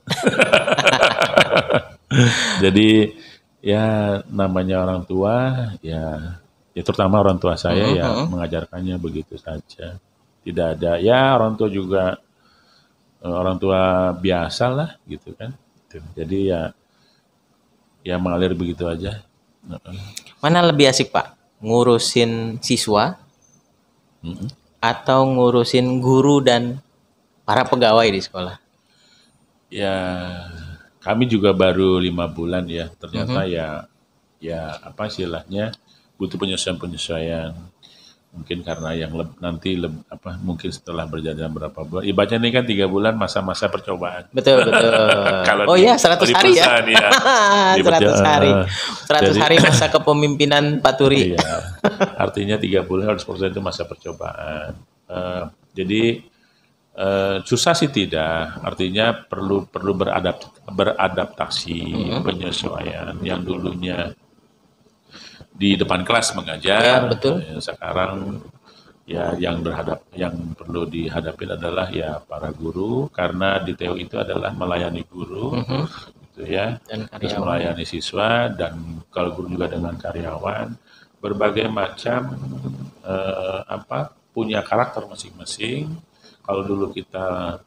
Jadi ya namanya orang tua ya terutama orang tua saya ya mengajarkannya begitu saja. Tidak ada ya orang tua juga orang tua biasa lah gitu kan. Jadi ya mengalir begitu aja. Mana lebih asik Pak? Ngurusin siswa atau ngurusin guru dan para pegawai di sekolah? Ya kami juga baru 5 bulan ya. Ternyata ya apa istilahnya butuh penyesuaian. Mungkin karena yang mungkin setelah berjalan berapa bulan. Ibaratnya ini kan 3 bulan masa-masa percobaan. Betul. Kalau 100 hari ya. 100 hari. 100 hari masa kepemimpinan Pak Turi. Iya. Artinya 3 bulan 100% itu masa percobaan. Jadi susah sih tidak. Artinya perlu beradaptasi, penyesuaian yang dulunya di depan kelas mengajar, betul. Sekarang ya yang perlu dihadapi adalah ya para guru karena di TU itu adalah melayani guru, gitu ya, dan terus melayani siswa dan kalau guru juga dengan karyawan, berbagai macam punya karakter masing-masing. Kalau dulu kita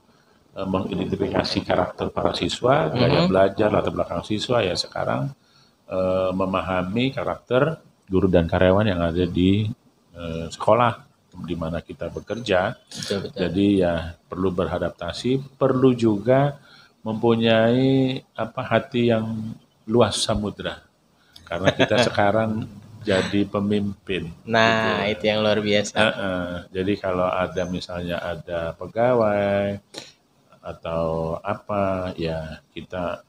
mengidentifikasi karakter para siswa, gaya belajar, latar belakang siswa, ya sekarang memahami karakter guru dan karyawan yang ada di sekolah di mana kita bekerja. Betul. Jadi ya perlu beradaptasi, perlu juga mempunyai hati yang luas samudra. Karena kita sekarang jadi pemimpin. Nah, gitu. Itu yang luar biasa. Jadi kalau ada misalnya ada pegawai atau apa ya kita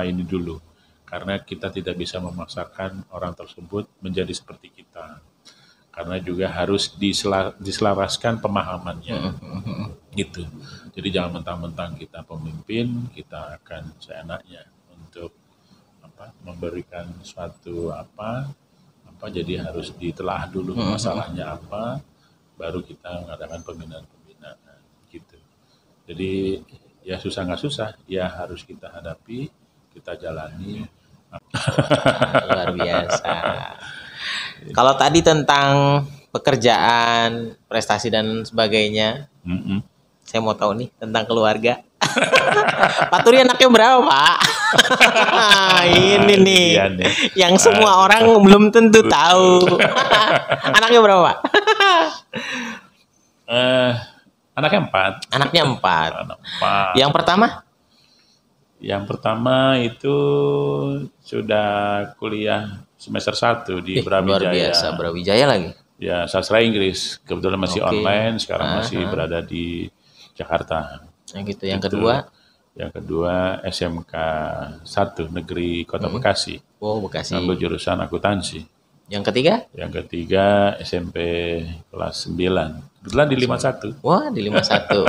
ini dulu, karena kita tidak bisa memaksakan orang tersebut menjadi seperti kita, karena juga harus diselaraskan pemahamannya gitu. Jadi jangan mentang-mentang kita pemimpin kita akan seenaknya untuk memberikan suatu apa jadi harus ditelaah dulu masalahnya apa, baru kita mengadakan pembinaan gitu. Jadi ya susah nggak susah, ya harus kita hadapi, kita jalani. Luar biasa. Kalau tadi tentang pekerjaan, prestasi dan sebagainya, saya mau tahu nih tentang keluarga. Pak Turi anaknya berapa, Pak? Ini nih, yang semua orang belum tentu tahu. Anaknya berapa, Pak? Anaknya 4. Anaknya 4. Yang pertama? Yang pertama itu sudah kuliah semester 1 di Brawijaya. Luar biasa, Brawijaya lagi. Ya, sastra Inggris. Kebetulan masih online, sekarang masih berada di Jakarta. Yang kedua? Yang kedua SMK 1 Negeri Kota Bekasi. Oh, Bekasi. Ambil jurusan akuntansi. Yang ketiga? Yang ketiga SMP kelas 9. Kebetulan di 51. Wah, di 51.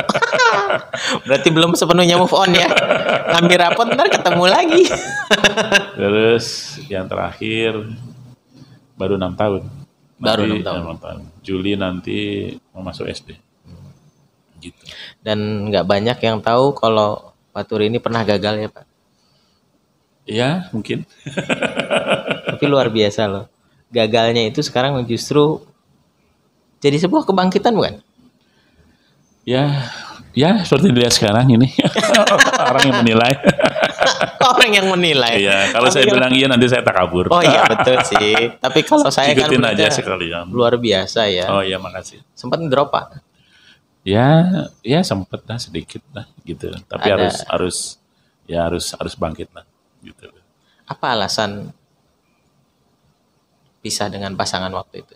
Berarti belum sepenuhnya move on ya. Ngambil rapot ntar ketemu lagi. Terus yang terakhir baru 6 tahun. Baru 6 tahun. Juli nanti mau masuk SD. Gitu. Dan nggak banyak yang tahu kalau Pak Turi ini pernah gagal ya, Pak? Ya, mungkin. Tapi luar biasa loh. Gagalnya itu sekarang justru jadi sebuah kebangkitan, bukan? Ya seperti dilihat sekarang ini. Orang yang menilai. Orang yang menilai. Iya, kalau saya bilang iya nanti saya takabur. Oh iya, betul sih. Tapi kalau saya ikutin kan aja sekalian. Luar biasa ya. Oh iya, makasih. Sempat drop, Pak? Ya sempet lah, sedikit lah gitu. Tapi harus bangkit lah gitu. Apa alasan pisah dengan pasangan waktu itu?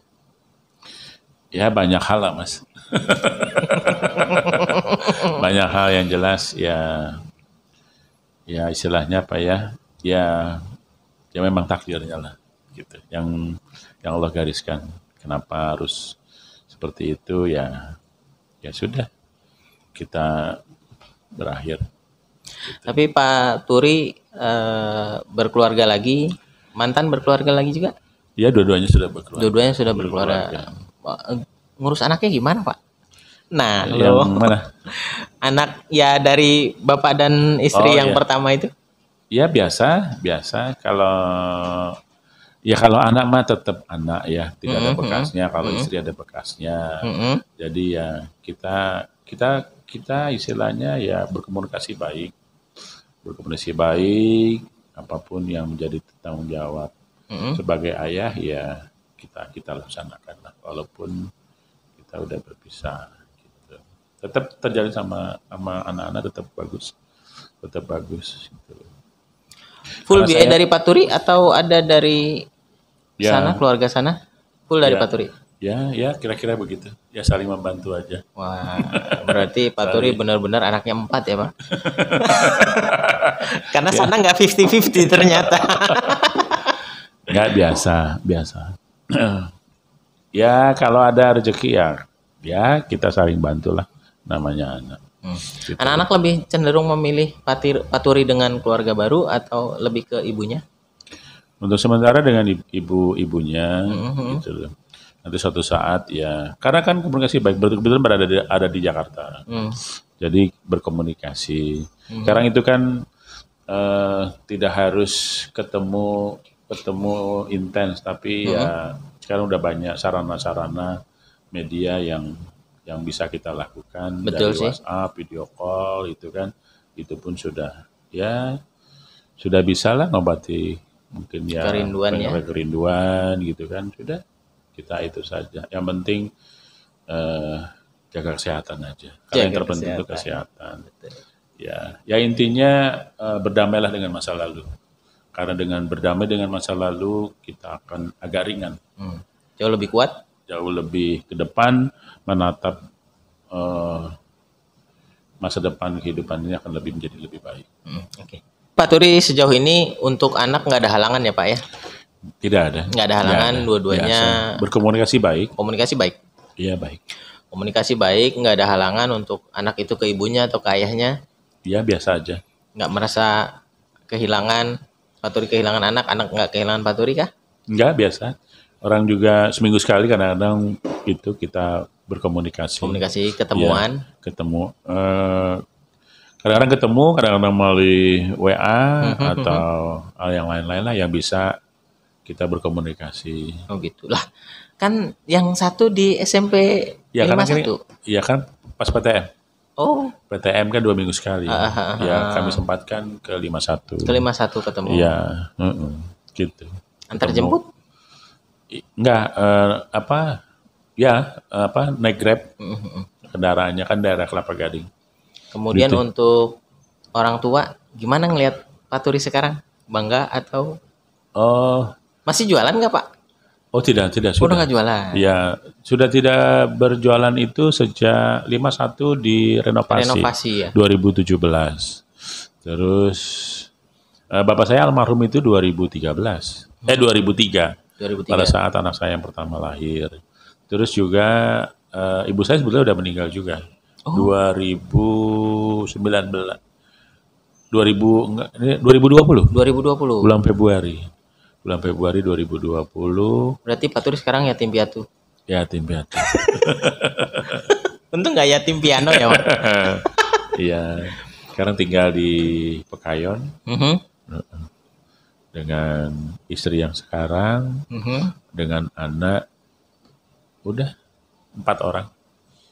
Ya banyak hal lah, Mas. Banyak hal yang jelas ya istilahnya apa ya memang takdirnya lah gitu. Yang Allah gariskan. Kenapa harus seperti itu ya sudah kita berakhir. Gitu. Tapi Pak Turi berkeluarga lagi, mantan berkeluarga lagi juga? Ya, dua-duanya sudah berkeluarga. Dua-duanya sudah berkeluarga. Ngurus anaknya gimana, Pak? Nah, yang mana? Anak ya dari bapak dan istri yang pertama itu? Ya biasa. Kalau anak mah tetap anak ya, tidak ada bekasnya. Kalau istri ada bekasnya. Jadi ya kita istilahnya ya berkomunikasi baik, apapun yang menjadi tanggung jawab sebagai ayah ya kita laksanakan lah, walaupun kita udah berpisah. Gitu. Tetap terjalin sama anak-anak tetap bagus. Gitu. Full biaya dari Pak Turi atau ada dari sana, keluarga sana? Full dari Pak Turi? Ya kira-kira begitu. Ya saling membantu aja. Wah, berarti Pak Turi benar-benar anaknya 4 ya, Pak? Karena sana nggak 50-50 ternyata. Nggak biasa. Ya kalau ada rezeki ya kita saling bantulah, namanya anak. Gitu. Anak-anak lebih cenderung memilih Pak Turi dengan keluarga baru atau lebih ke ibunya? Untuk sementara dengan ibunya, gitu. Nanti suatu saat ya, karena kan komunikasi baik, betul-betul ada di Jakarta, jadi berkomunikasi. Sekarang itu kan tidak harus ketemu intens, tapi ya sekarang udah banyak sarana-sarana media yang bisa kita lakukan. Betul dari sih. WhatsApp, video call itu kan, itu pun sudah bisa lah ngobati mungkin ya kerinduan gitu kan, sudah kita itu saja. Yang penting jaga kesehatan aja. Karena yang terpenting itu kesehatan. Betul. Ya intinya berdamailah dengan masa lalu. Karena dengan berdamai dengan masa lalu kita akan agak ringan. Jauh lebih kuat. Jauh lebih ke depan menatap masa depan kehidupan ini akan menjadi lebih baik. Oke. Pak Turi, sejauh ini untuk anak nggak ada halangan ya Pak ya? Tidak ada. Nggak ada halangan, dua-duanya. Biasa. Berkomunikasi baik. Komunikasi baik. Iya baik. Komunikasi baik, nggak ada halangan untuk anak itu ke ibunya atau ke ayahnya. Iya biasa aja. Nggak merasa kehilangan, Pak Turi kehilangan anak nggak kehilangan Pak Turi kah? Enggak, biasa. Orang juga seminggu sekali kadang-kadang itu kita berkomunikasi. Komunikasi, ketemuan. Ya, ketemu. Kadang-kadang ketemu, kadang-kadang melalui WA atau hal yang lain-lain lah yang bisa kita berkomunikasi. Oh gitu lah. Kan yang satu di SMP Ya 51. Iya kan pas PTM. Oh. PTM kan 2 minggu sekali. Ya kami sempatkan ke 51. Ke 51 ketemu. Iya, gitu. Antar jemput? Enggak, naik Grab. Kendaraannya kan daerah Kelapa Gading. Kemudian gitu. Untuk orang tua, gimana ngelihat Pak Turi sekarang? Bangga atau masih jualan nggak Pak? Oh tidak sudah. Udah nggak jualan? Ya, sudah tidak berjualan itu sejak 51 renovasi ya? 2017. Terus bapak saya almarhum itu 2003. Pada saat anak saya yang pertama lahir. Terus juga ibu saya sebetulnya udah meninggal juga. 2019. 2020. Bulan Februari 2020. Berarti Pak Turi sekarang yatim piatu. Yatim piatu. Untung nggak yatim piano ya Pak. Iya. Sekarang tinggal di Pekayon. Dengan istri yang sekarang, dengan anak, udah 4 orang.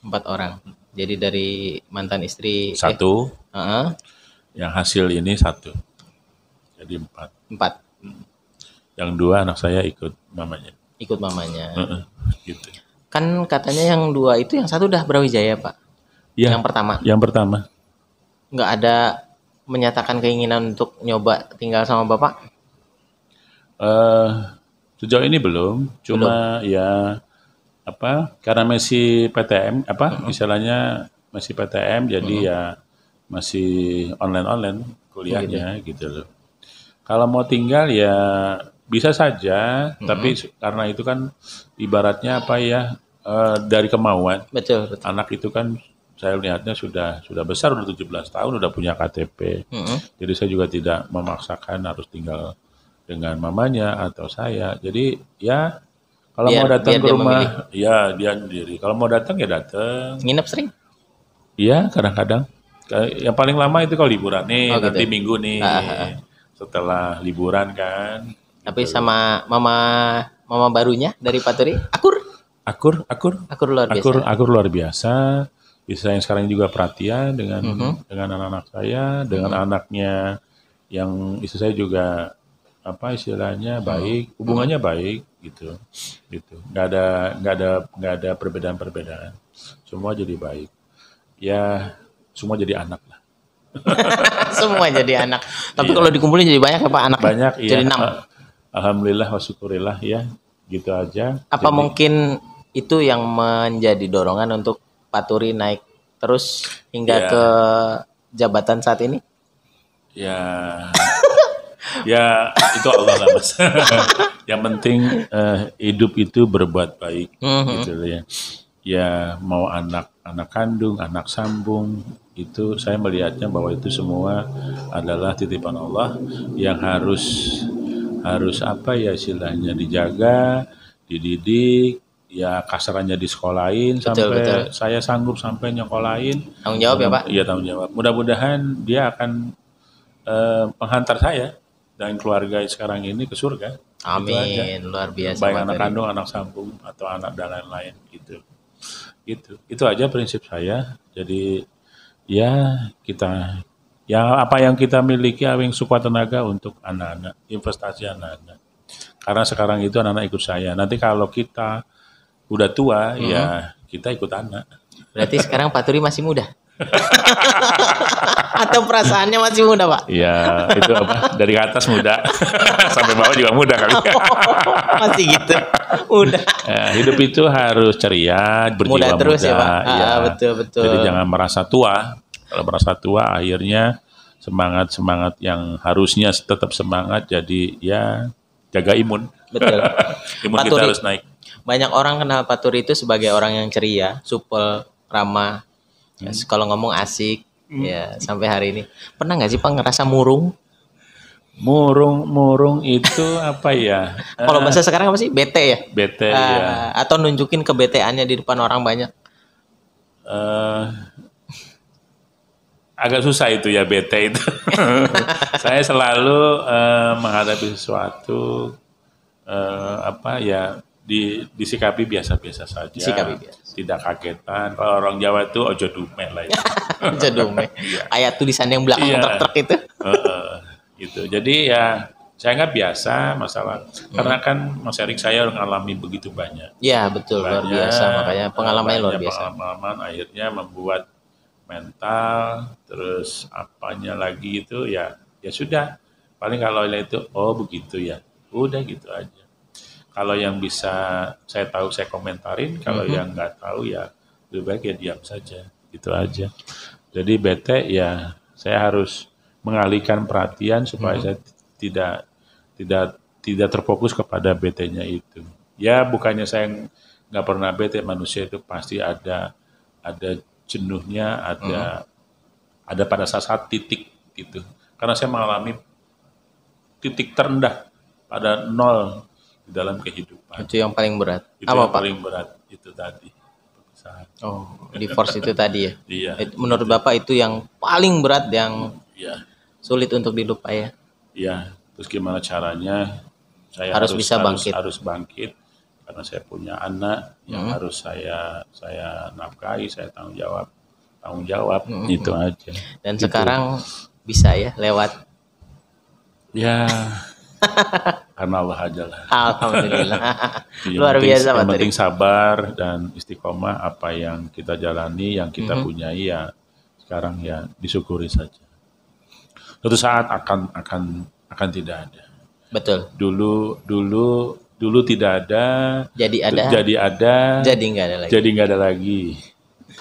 4 orang. Jadi dari mantan istri 1, yang hasil ini 1, jadi 4. Yang 2 anak saya ikut mamanya. Gitu. Kan katanya yang 2 itu yang 1 udah Brawijaya Pak. Ya, yang pertama. Nggak ada menyatakan keinginan untuk nyoba tinggal sama Bapak? Sejauh ini belum. Cuma ya karena masih PTM istilahnya masih PTM jadi ya masih online kuliahnya gitu loh. Kalau mau tinggal ya bisa saja, tapi karena itu kan ibaratnya dari kemauan. Betul. Anak itu kan saya lihatnya sudah besar, udah 17 tahun, udah punya KTP. Jadi saya juga tidak memaksakan harus tinggal dengan mamanya atau saya. Jadi ya kalau mau datang ke rumah, ya dia sendiri. Kalau mau datang ya datang. Nginep sering? Iya, kadang-kadang. Yang paling lama itu kalau liburan nih, nanti gitu. Minggu nih. Setelah liburan kan. Tapi gitu. Sama mama barunya dari Pak Turi, Akur luar biasa. Akur luar biasa. Istri yang sekarang juga perhatian dengan anak-anak saya, dengan anaknya yang istri saya juga istilahnya baik, hubungannya baik gitu. Nggak ada perbedaan. Semua jadi baik. Ya, semua jadi anak lah. Semua jadi anak. Tapi kalau dikumpulin jadi banyak ya Pak anak? Banyak, iya. Jadi 6. Alhamdulillah wa syukurillah ya. Gitu aja. Apa mungkin itu yang menjadi dorongan untuk Pak Turi naik terus hingga ke jabatan saat ini? Ya itu Allah lah Mas. Yang penting hidup itu berbuat baik gitu ya. Ya mau anak kandung, anak sambung, itu saya melihatnya bahwa itu semua adalah titipan Allah yang harus istilahnya dijaga, dididik, ya kasarannya disekolahin sampai saya sanggup sampai nyekolahin. Tanggung jawab ya Pak? Iya tanggung jawab. Mudah-mudahan dia akan menghantar saya dan keluarga sekarang ini ke surga. Amin, luar biasa. Baik anak kandung, anak sambung, atau anak dan lain-lain gitu. Itu aja prinsip saya. Jadi ya apa yang kita miliki, yang sekuat tenaga untuk anak-anak, investasi anak-anak. Karena sekarang itu anak-anak ikut saya. Nanti kalau kita udah tua, ya kita ikut anak. Berarti sekarang Pak Turi masih muda? Atau perasaannya masih muda Pak? Ya itu dari atas muda sampai bawah juga muda kali. Masih gitu, muda. Hidup itu harus ceria, berjiwa muda terus ya Pak. Ya. Betul. Jadi jangan merasa tua. Kalau merasa tua akhirnya semangat yang harusnya tetap semangat jadi ya jaga imun. Betul. Imun Pak kita Turi, harus naik. banyak orang kenal Pak Turi itu sebagai orang yang ceria, supel, ramah. Kalau ngomong asik, ya sampai hari ini. Pernah nggak sih Pak ngerasa murung? Murung itu apa ya? Kalau bahasa sekarang apa sih? Bete ya? Bete ya. Atau nunjukin kebeteannya di depan orang banyak? Agak susah itu ya bete itu. Saya selalu menghadapi sesuatu disikapi biasa-biasa saja. Disikapi biasa. Tidak kagetan. Kalau orang Jawa itu ojo dume lah itu. Ojo dume. Ayat tulisan yang belakang truk-truk itu. Gitu. Jadi ya saya nggak biasa masalah. Karena kan Mas Erik saya mengalami begitu banyak. Iya betul, luar biasa. Makanya pengalamannya luar biasa. Pengalaman akhirnya membuat mental, terus apanya lagi itu ya sudah. Paling kalau itu begitu ya, udah gitu aja. Kalau yang bisa saya tahu saya komentarin, kalau yang nggak tahu ya lebih baik ya diam saja, gitu aja. Jadi bete ya saya harus mengalihkan perhatian supaya saya tidak terfokus kepada bete-nya itu. Ya bukannya saya nggak pernah bete, manusia itu pasti ada jenuhnya, ada pada saat titik gitu. Karena saya mengalami titik terendah pada 0 di dalam kehidupan. Itu yang paling berat. Itu apa yang Pak? paling berat itu tadi. Divorce itu tadi ya. Iya. Menurut Bapak itu yang paling berat, yang sulit untuk dilupai ya. Iya. Terus gimana caranya? Saya harus bisa bangkit. Harus bangkit karena saya punya anak yang harus saya nafkahi, saya tanggung jawab itu aja. Dan gitu. Sekarang bisa ya lewat. Ya. Karena Allah aja lah. Alhamdulillah. Luar biasa Pak. Yang penting sabar dan istiqomah apa yang kita jalani, yang kita punyai ya sekarang ya disyukuri saja. Suatu saat akan tidak ada. Betul. Dulu tidak ada. Jadi ada. Jadi nggak ada lagi.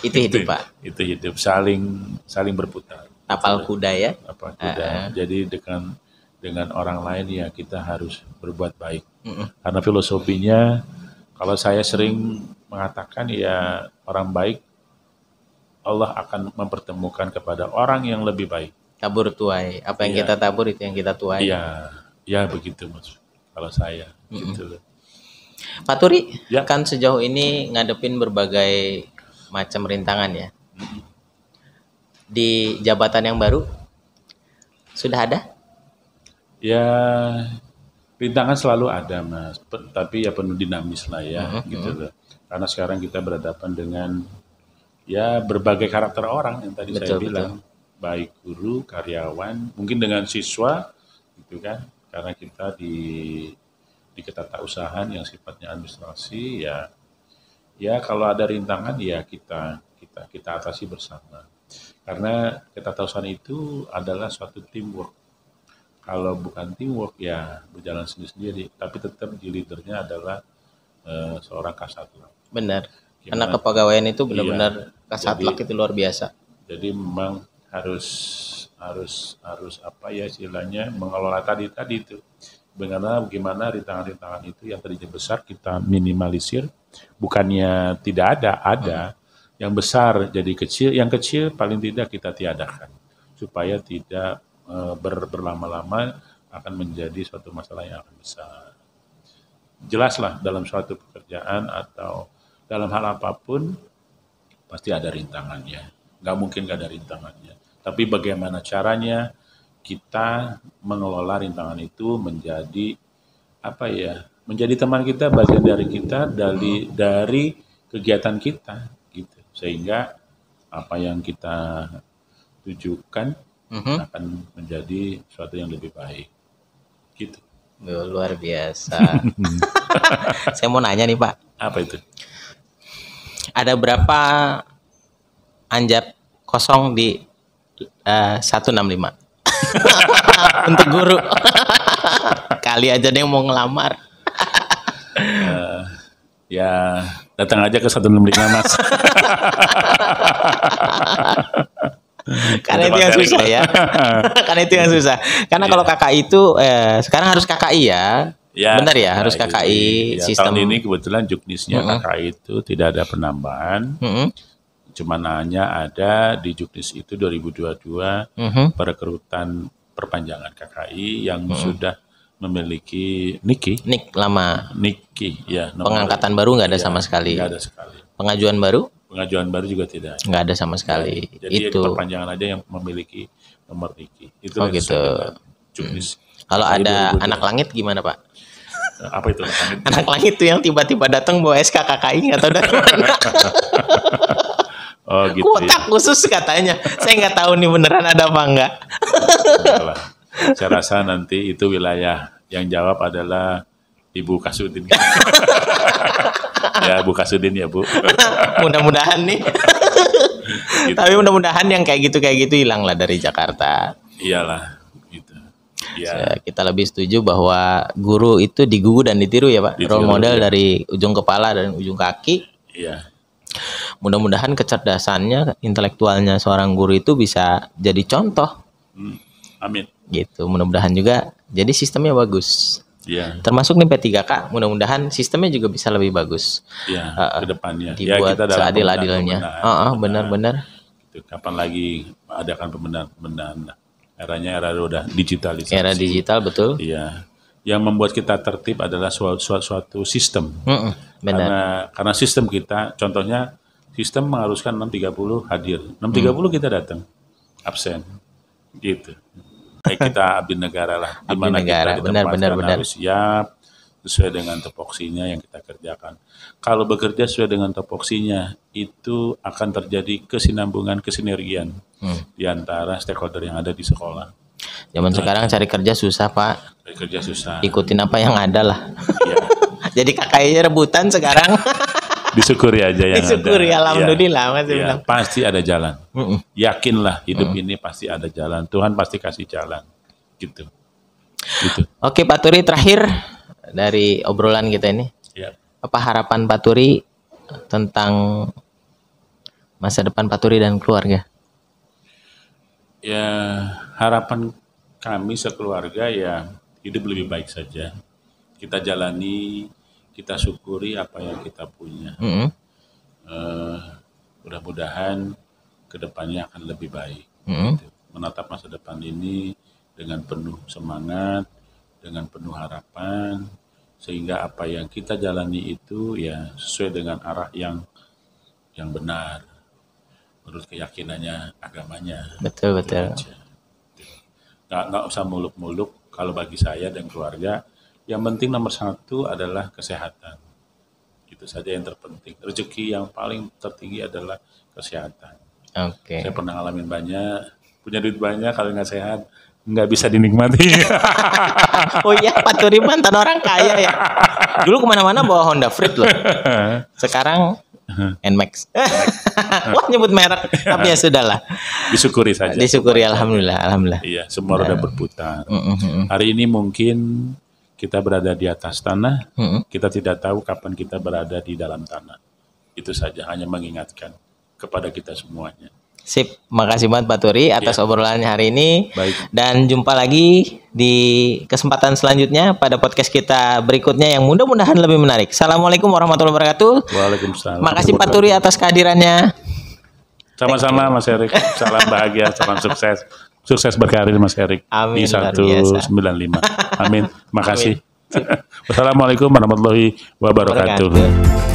Itu hidup Pak. Itu hidup saling berputar. Tapal kuda ya. Tapal kuda. Jadi dengan orang lain ya kita harus berbuat baik. Karena filosofinya kalau saya sering mengatakan ya orang baik Allah akan mempertemukan kepada orang yang lebih baik. Tabur tuai. Apa yang kita tabur itu yang kita tuai. Ya begitu Mas. Kalau saya gitu. Pak Turi kan sejauh ini ngadepin berbagai macam rintangan ya. Di jabatan yang baru sudah ada? Ya, rintangan selalu ada Mas, tapi ya penuh dinamis lah ya, gitu loh. Karena sekarang kita berhadapan dengan ya berbagai karakter orang yang tadi saya bilang, baik guru, karyawan, mungkin dengan siswa, gitu kan. Karena kita di ketatausahaan yang sifatnya administrasi, ya kalau ada rintangan ya kita atasi bersama. Karena ketatausahaan itu adalah suatu teamwork. Kalau bukan teamwork ya berjalan sendiri-sendiri, tapi tetap di leadernya adalah seorang Kasatlan. Benar. Karena kepegawaian itu benar-benar Kasatlan itu luar biasa. Jadi memang harus apa ya istilahnya mengelola tadi itu. Bagaimana rintangan-rintangan itu yang tadinya besar kita minimalisir, bukannya tidak ada. Yang besar jadi kecil, yang kecil paling tidak kita tiadakan supaya tidak berlama-lama akan menjadi suatu masalah yang akan besar. Jelaslah dalam suatu pekerjaan atau dalam hal apapun pasti ada rintangannya. Nggak mungkin nggak ada rintangannya. Tapi bagaimana caranya kita mengelola rintangan itu menjadi apa ya? Menjadi teman kita, bagian dari kita, dari kegiatan kita, gitu. Sehingga apa yang kita tujukan akan menjadi sesuatu yang lebih baik, gitu. Luar biasa. Saya mau nanya nih Pak. Apa itu? Ada berapa anjab kosong di 165 untuk guru? Kali aja deh mau ngelamar. Ya datang aja ke 165 Mas. Karena itu yang susah ya. Karena itu yang susah. Karena kalau KKI itu sekarang harus KKI ya. Ya, benar ya, harus KKI ya, sistem. Tahun ini kebetulan juknisnya KKI itu tidak ada penambahan. Cuman hanya ada di juknis itu 2022 perekrutan perpanjangan KKI yang sudah memiliki NIK lama. NIK ya. Pengangkatan baru nggak ada sama sekali. Nggak ada sekali. Pengajuan baru? Pengajuan baru juga tidak. Nggak ada sama sekali. Jadi itu perpanjangan aja yang memiliki nomor NIK. Itu gitu. Juknis. Kalau ada 2022. Anak langit gimana Pak? Apa itu anak langit? Anak langit itu yang tiba-tiba datang bawa SK KKI nggak tahu dari mana. Oh gitu. Kuota khusus katanya. Saya nggak tahu nih beneran ada apa enggak. Saya rasa nanti itu wilayah yang jawab adalah Ibu Kasudin. Ya Bu Kasudin ya Bu. Mudah-mudahan nih. Gitu. Tapi mudah-mudahan yang kayak gitu hilang lah dari Jakarta. Iyalah. Gitu. Ya. Kita lebih setuju bahwa guru itu digugu dan ditiru ya Pak. Role model dari ujung kepala dan ujung kaki. Iya. Mudah-mudahan kecerdasannya, intelektualnya seorang guru itu bisa jadi contoh. Amin. Gitu. Mudah-mudahan juga jadi sistemnya bagus. Iya. Termasuk nih P3K, mudah-mudahan sistemnya juga bisa lebih bagus. Iya. Kedepannya. Dibuat ya, seadil-adilnya. Benar-benar. Kapan lagi adakan pembenahan? Era udah digitalisasi. Era digital betul. Iya. Yang membuat kita tertib adalah suatu sistem. Benar. Karena sistem kita, contohnya sistem mengharuskan 6.30 hadir. 6.30 kita datang, absen. Gitu. Kayak kita abdi negara lah. Abdi negara, benar. Harus siap sesuai dengan topoksinya yang kita kerjakan. Kalau bekerja sesuai dengan topoksinya, itu akan terjadi kesinambungan, kesinergian di antara stakeholder yang ada di sekolah. Zaman sekarang cari kerja susah Pak. Cari kerja susah. Ikutin apa yang ada lah. Iya. Jadi kakaknya rebutan sekarang. Disyukuri aja yang disyukuri, ada. Alhamdulillah masih bilang. Pasti ada jalan. Yakinlah hidup ini pasti ada jalan. Tuhan pasti kasih jalan. Gitu. Oke Pak Turi, terakhir dari obrolan kita ini. Ya. Apa harapan Pak Turi tentang masa depan Pak Turi dan keluarga? Ya, harapan kami sekeluarga ya hidup lebih baik saja. Kita jalani, kita syukuri apa yang kita punya. Mudah-mudahan kedepannya akan lebih baik. Gitu. Menatap masa depan ini dengan penuh semangat, dengan penuh harapan, sehingga apa yang kita jalani itu ya sesuai dengan arah yang benar. Menurut keyakinannya, agamanya. Betul. Nggak usah muluk-muluk. Kalau bagi saya dan keluarga, yang penting nomor 1 adalah kesehatan. Itu saja yang terpenting. Rezeki yang paling tertinggi adalah kesehatan. Oke. Saya pernah ngalamin banyak, punya duit banyak, kalau nggak sehat, nggak bisa dinikmati. Oh iya, Pak Turi mantan orang kaya ya. Dulu kemana-mana bawa Honda Freed loh. Sekarang Nmax. Wah nyebut merek, tapi ya sudahlah. Disyukuri saja. Disyukuri, alhamdulillah. Iya, semua roda berputar. Hari ini mungkin kita berada di atas tanah, kita tidak tahu kapan kita berada di dalam tanah. Itu saja, hanya mengingatkan kepada kita semuanya. Sip, makasih banget Pak Turi atas obrolannya hari ini. Baik. Dan jumpa lagi di kesempatan selanjutnya pada podcast kita berikutnya yang mudah-mudahan lebih menarik. Assalamualaikum warahmatullahi wabarakatuh. Waalaikumsalam. Makasih Pak Turi atas kehadirannya. Sama-sama Mas Erik. Salam bahagia, salam sukses. Sukses berkarir Mas Erik. Amin. Di 195. Amin. Makasih. Wassalamualaikum warahmatullahi wabarakatuh.